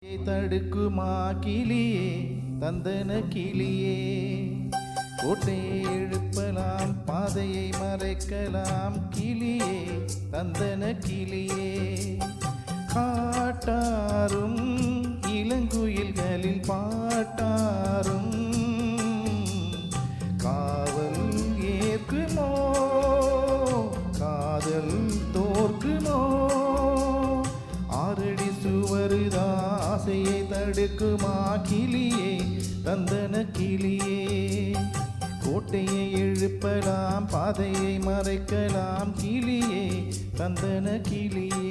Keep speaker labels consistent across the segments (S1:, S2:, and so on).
S1: தடுக்குமா கிளியே தந்தன கிளியே, கோட்டையை எழுப்பலாம் பாதையை மறைக்கலாம் கிளியே தந்தன கிளியே. காட்டாரும் இளங்குயில்களில் பாட்டாரும் காவல் ஏற்குமோ காதல் தோற்குமோ, ஆறடி சுவருதான் ஆசையை தடுக்குமா கிளியே தந்தன கிளியே. கோட்டையை எழுப்பலாம் பாதையை மறைக்கலாம் கிளியே தந்தன கிளியே.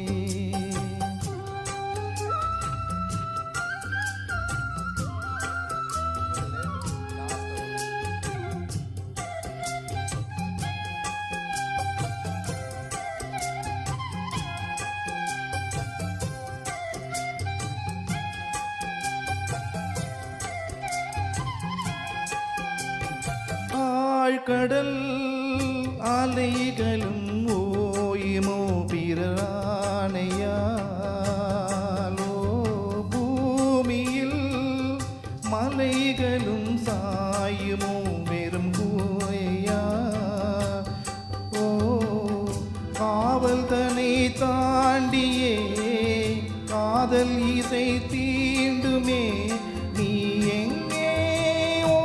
S1: ஆழ்கடல் அலைகளும் ஓயுமோ பிரானையாலோ, பூமியில் மலைகளும் சாயுமோ வெறும் கூரையா. ஓ காவல் தனை தாண்டியே காதல் இசை தீண்டுமே, நீ எங்கே ஓ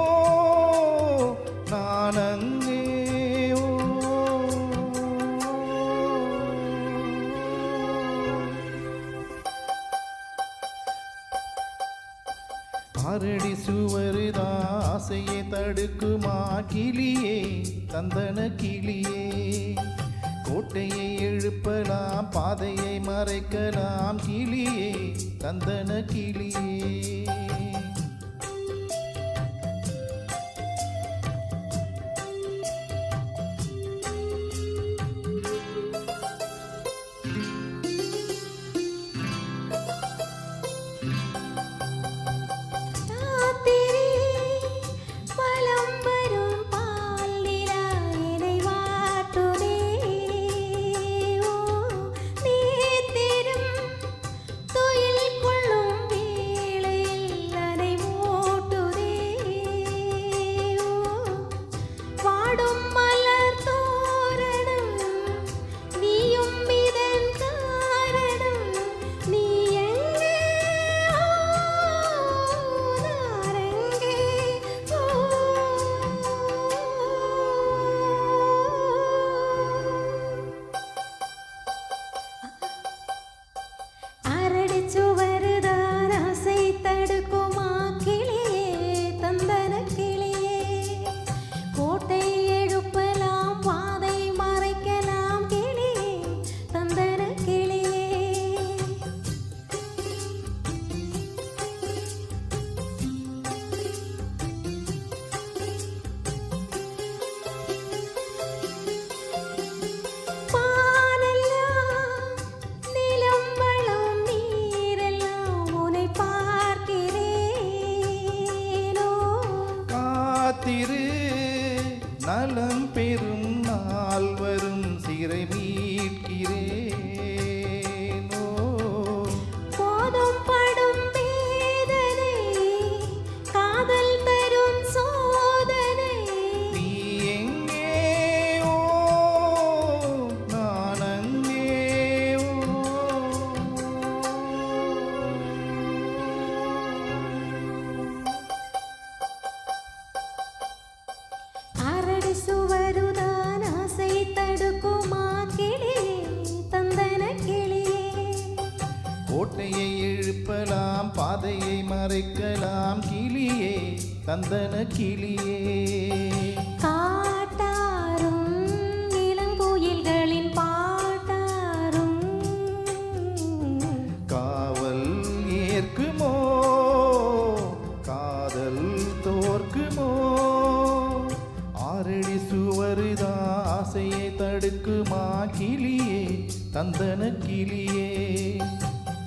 S1: நான் அங்கே ஓ. ஆறடி சுவருதான் ஆசையை தடுக்குமா கிளியே தந்தன கிளியே. கோட்டையை எழுப்பலாம் பாதையை மறைக்கலாம் கிளியே தந்தன கிளியே. நலம் பெறும் நாள் வரும் சிறை மீட்கிறேனோ,
S2: போதும் படும் வேதனை காதல் தரும் சோதனை,
S1: நீ எங்கே ஓ நான் அங்கே ஓ.
S2: சுவருதான் ஆசை தடுக்குமா கிளியே தந்தன கிளியே.
S1: கோட்டையை எழுப்பலாம் பாதையை மறைக்கலாம் கிளியே தந்தன கிளியே.
S2: காட்டாரும் இளங்குயில்களின் பாட்டாரும்
S1: காவல் ஏற்குமோ காதல் தோற்குமோ, ஆறடி சுவருதான் ஆசையை தடுக்குமா கிளியே தந்தன கிளியே.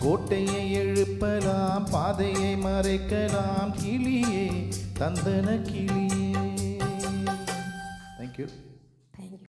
S1: கோட்டையை எழுப்பலாம் பாதையை மறைக்கலாம் கிளியே தந்தன கிளியே. Thank you.